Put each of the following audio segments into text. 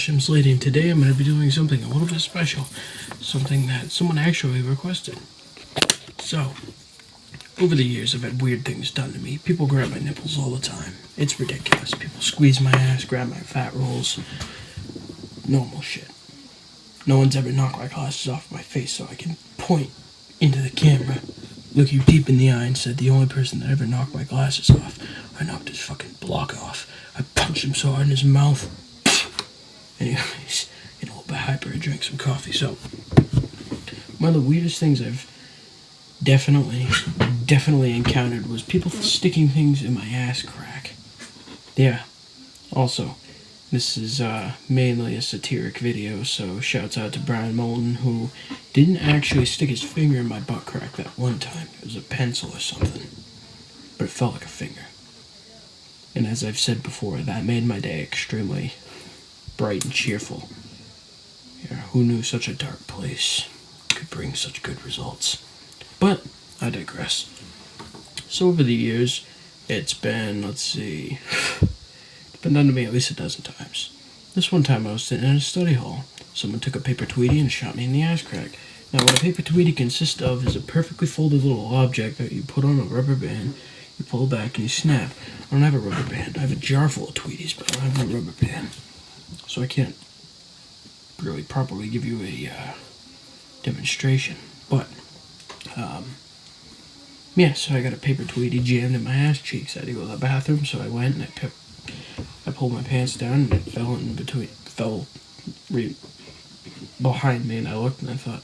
Shim's Lady, and today I'm going to be doing something a little bit special. Something that someone actually requested. So, over the years I've had weird things done to me. People grab my nipples all the time. It's ridiculous. People squeeze my ass, grab my fat rolls. Normal shit. No one's ever knocked my glasses off my face so I can point into the camera, look you deep in the eye, and said the only person that ever knocked my glasses off, I knocked his fucking block off. I punched him so hard in his mouth. Anyways, get a little bit hyper and drink some coffee. So, one of the weirdest things I've definitely encountered was people sticking things in my ass crack. Yeah. Also, this is mainly a satiric video, so shouts out to Brian Moulton, who didn't actually stick his finger in my butt crack that one time. It was a pencil or something, but it felt like a finger. And as I've said before, that made my day extremely bright and cheerful. Yeah, who knew such a dark place could bring such good results? But I digress. So over the years, it's been, it's been done to me at least a dozen times. This one time I was sitting in a study hall. Someone took a paper Tweety and shot me in the ass crack. Now what a paper Tweety consists of is a perfectly folded little object that you put on a rubber band, you pull back and you snap. I don't have a rubber band. I have a jar full of Tweeties, but I don't have a rubber band. So I can't really properly give you a demonstration. But, yeah, so I got a paper Tweety jammed in my ass cheeks. I had to go to the bathroom, so I went and I pulled my pants down and it fell behind me, and I looked and I thought,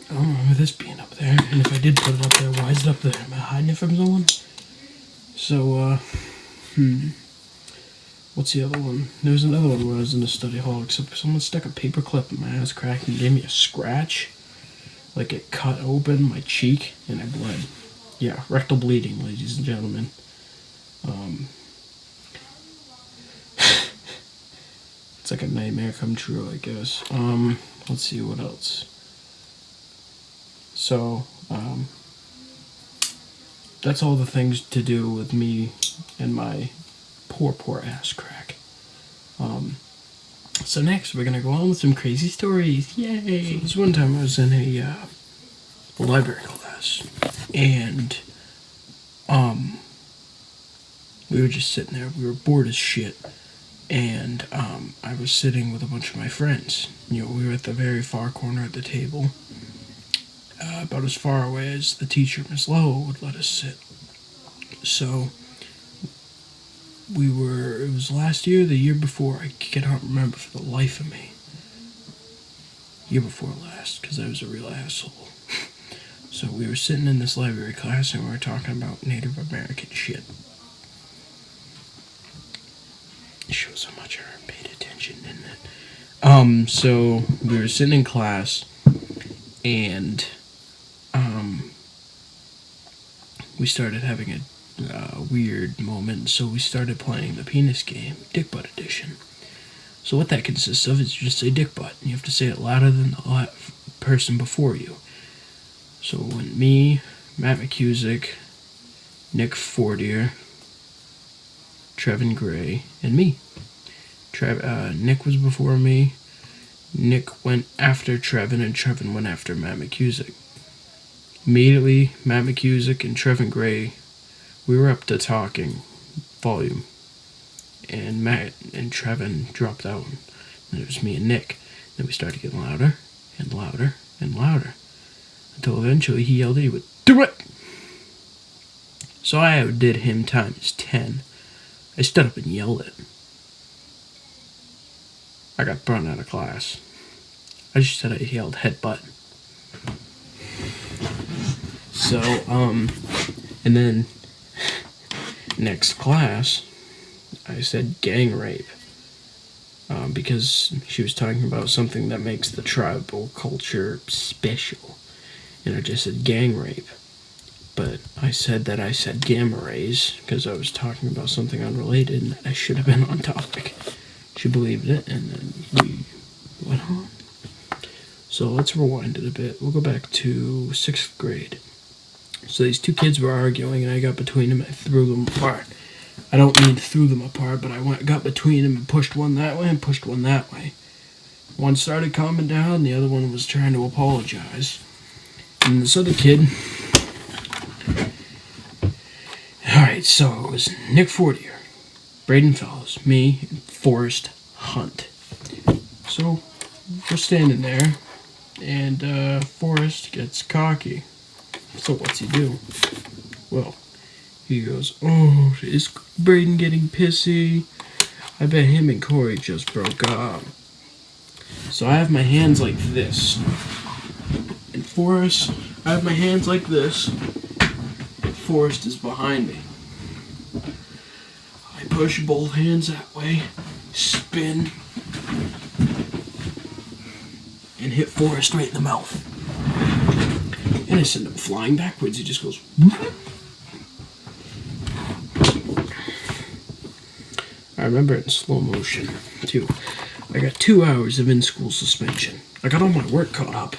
I don't remember this being up there, and if I did put it up there, why is it up there? Am I hiding it from someone? So, what's the other one? There was another one where I was in the study hall, except someone stuck a paper clip in my ass crack and gave me a scratch. Like it cut open my cheek and I bled. Yeah, rectal bleeding, ladies and gentlemen. It's like a nightmare come true, I guess. Let's see what else. So, that's all the things to do with me and my poor ass crack. So next we're gonna go on with some crazy stories. Yay! So this one time I was in a library class, and we were just sitting there. We were bored as shit, and I was sitting with a bunch of my friends. You know, we were at the very far corner of the table, about as far away as the teacher, Miss Lowe, would let us sit. So it was last year, the year before, I cannot remember for the life of me. Year before last, because I was a real asshole. So we were sitting in this library class and we were talking about Native American shit. It shows how much I paid attention, didn't it? So we were sitting in class and we started having a weird moment, so we started playing the penis game, Dick Butt Edition. So what that consists of is you just say Dick Butt, and you have to say it louder than the person before you. So when me, Matt McCusick, Nick Fortier, Trevin Gray, and me. Nick was before me, Nick went after Trevin, and Trevin went after Matt McCusick. Immediately, Matt McCusick and Trevin Gray, we were up to talking volume, and Matt and Trevin dropped out, and it was me and Nick. Then we started getting louder, and louder, and louder, until eventually he yelled at me with, "Do it!" So I outdid him times 10. I stood up and yelled it. I got thrown out of class. I just said I yelled headbutt. So, and then next class, I said gang rape, because she was talking about something that makes the tribal culture special, and I just said gang rape, but I said gamma rays, because I was talking about something unrelated, and I should have been on topic. She believed it, and then we went on. So let's rewind it a bit. We'll go back to 6th grade. So these two kids were arguing, and I got between them and I threw them apart. I don't mean threw them apart, but I got between them and pushed one that way and pushed one that way. One started calming down, the other one was trying to apologize. And this other kid... Alright, so it was Nick Fortier, Braden Fellows, me, and Forrest Hunt. So, we're standing there, and Forrest gets cocky. So what's he do? Well, he goes, "Oh, is Braden getting pissy? I bet him and Corey just broke up." So I have my hands like this. And Forrest, I have my hands like this. And Forrest is behind me. I push both hands that way, spin, and hit Forrest right in the mouth. And I send him flying backwards. He just goes, whoop. I remember it in slow motion, too. I got 2 hours of in-school suspension. I got all my work caught up.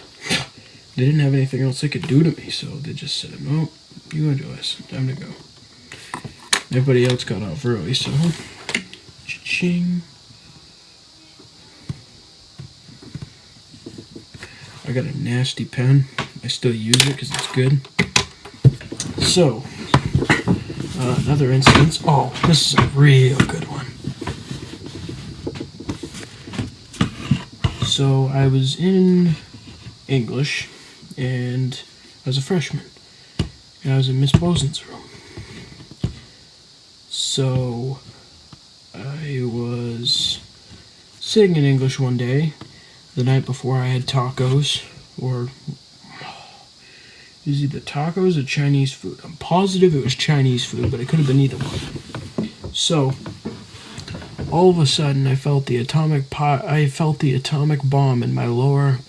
They didn't have anything else they could do to me, so they just said, "No, you enjoy this. Time to go." Everybody else got off early, so... Cha-ching. I got a nasty pen. I still use it because it's good. So, another instance. Oh, this is a real good one. So, I was in English, and I was a freshman. And I was in Miss Bosen's room. So, I was sitting in English one day, the night before I had tacos, or it was either tacos or Chinese food. I'm positive it was Chinese food, but it could have been either one. So, all of a sudden, I felt the atomic bomb in my lower.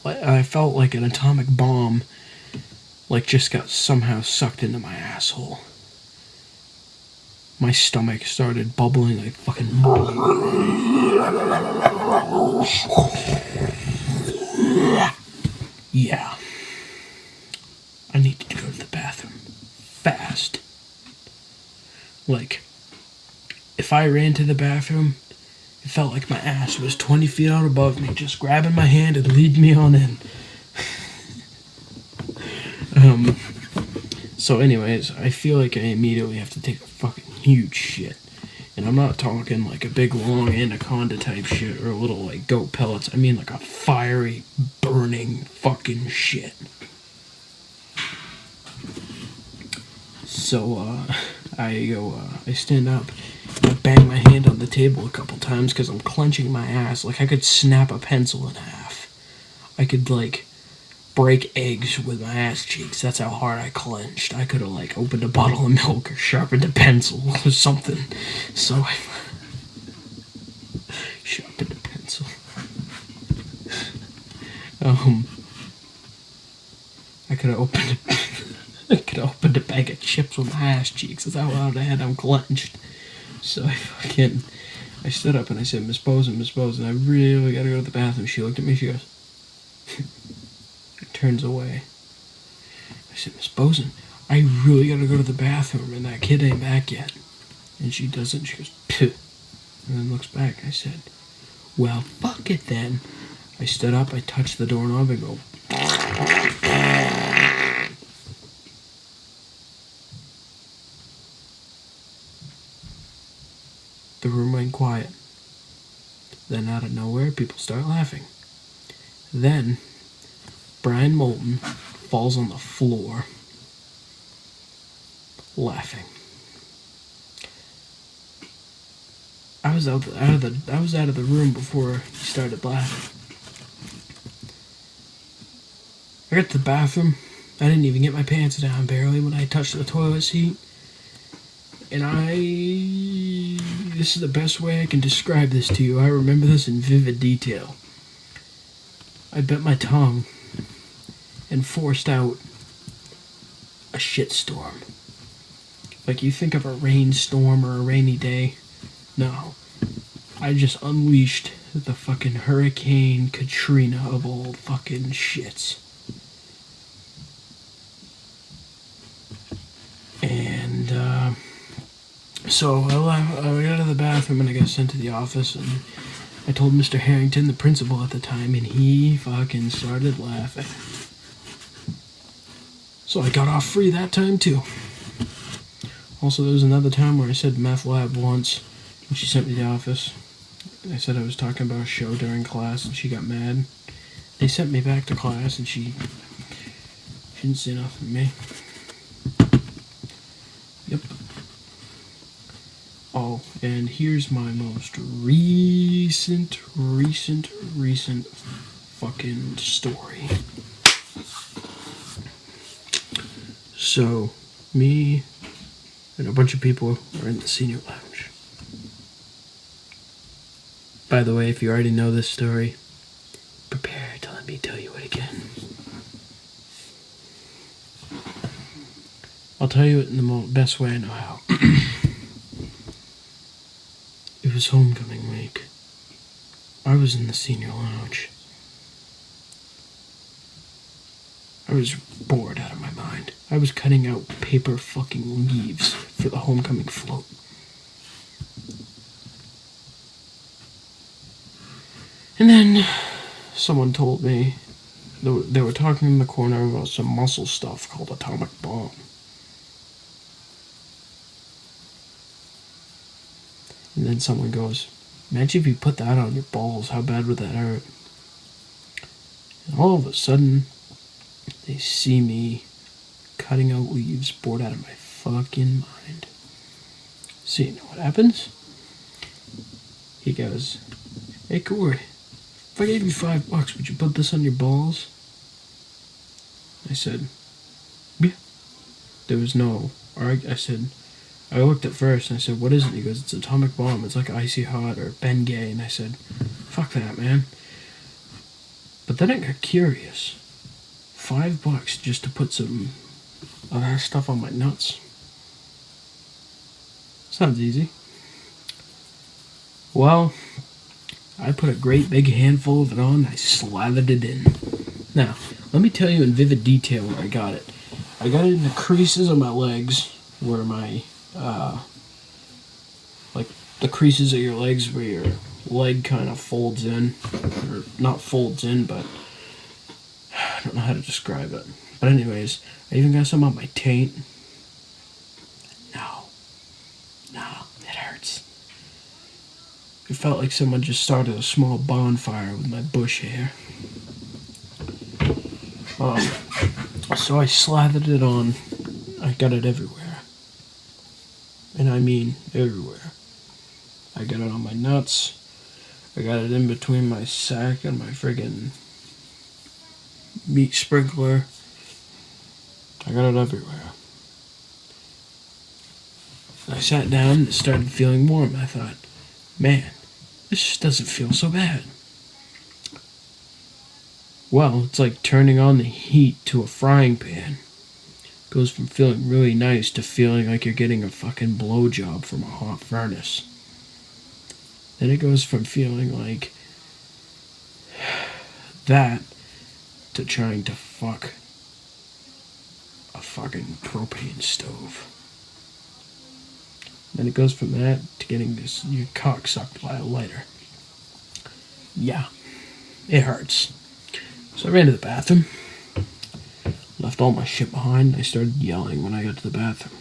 I felt like an atomic bomb, just got somehow sucked into my asshole. My stomach started bubbling like fucking. Yeah. I needed to go to the bathroom. Fast. If I ran to the bathroom, it felt like my ass was 20 feet out above me, just grabbing my hand and leading me on in. So anyways, I feel like I immediately have to take a fucking huge shit. And I'm not talking like a big long anaconda type shit or a little goat pellets. I mean like a fiery, burning fucking shit. So, I stand up, I bang my hand on the table a couple times because I'm clenching my ass. Like I could snap a pencil in half. I could break eggs with my ass cheeks. That's how hard I clenched. I could have opened a bottle of milk or sharpened a pencil or something. So I sharpened a pencil. I could have opened a bag of chips with my ass cheeks. That's how hard I'm clenched. So I stood up and I said, Miss Bosen, I really gotta go to the bathroom." She looked at me, she goes, turns away. I said, "Miss Bosen, I really gotta go to the bathroom and that kid ain't back yet." And she doesn't. She goes, "Phew," and then looks back. I said, "Well, fuck it then." I stood up, I touched the doorknob and go. The room went quiet. Then out of nowhere, people start laughing. Then Brian Moulton falls on the floor, laughing. I was out of the room before he started laughing. I got to the bathroom. I didn't even get my pants down barely when I touched the toilet seat. And this is the best way I can describe this to you. I remember this in vivid detail. I bit my tongue and forced out a shitstorm. Like you think of a rainstorm or a rainy day. No. I just unleashed the fucking Hurricane Katrina of all fucking shits. And So I got out of the bathroom and I got sent to the office, and I told Mr. Harrington, the principal at the time, and he fucking started laughing. So I got off free that time too. Also, there was another time where I said meth lab once, and she sent me to the office. I said I was talking about a show during class, and she got mad. They sent me back to class, and she didn't say nothing to me. Yep. Oh, and here's my most recent fucking story. So, me and a bunch of people are in the senior lounge. By the way, if you already know this story, prepare to let me tell you it again. I'll tell you it in the best way I know how. It was homecoming week. I was in the senior lounge. I was bored out of my mind. I was cutting out paper fucking leaves for the homecoming float. And then someone told me they were talking in the corner about some muscle stuff called atomic bomb. And then someone goes, imagine if you put that on your balls, how bad would that hurt? And all of a sudden, they see me cutting out leaves, bored out of my fucking mind. So you know what happens? He goes, hey Corey, if I gave you $5, would you put this on your balls? I said, yeah. There was no, I said, I looked at first and I said, what is it? He goes, it's atomic bomb. It's like icy hot or Bengay. And I said, fuck that, man. But then I got curious. $5 just to put some other stuff on my nuts. Sounds easy. Well, I put a great big handful of it on. I slathered it in. Now, let me tell you in vivid detail where I got it. I got it in the creases of my legs, where my, like the creases of your legs where your leg kind of folds in. Or not folds in, but I don't know how to describe it. But anyways, I even got some on my taint. No, it hurts. It felt like someone just started a small bonfire with my bush hair. So I slathered it on. I got it everywhere. And I mean everywhere. I got it on my nuts. I got it in between my sack and my friggin' meat sprinkler. I got it everywhere. I sat down and it started feeling warm. I thought, man, this just doesn't feel so bad. Well, it's like turning on the heat to a frying pan. It goes from feeling really nice to feeling like you're getting a fucking blowjob from a hot furnace. Then it goes from feeling like that to trying to fuck a fucking propane stove. Then it goes from that to getting your cock sucked by a lighter. Yeah, it hurts. So I ran to the bathroom, left all my shit behind, and I started yelling when I got to the bathroom.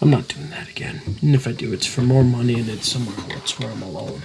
I'm not doing that again. And if I do, it's for more money and it's somewhere else where I'm alone.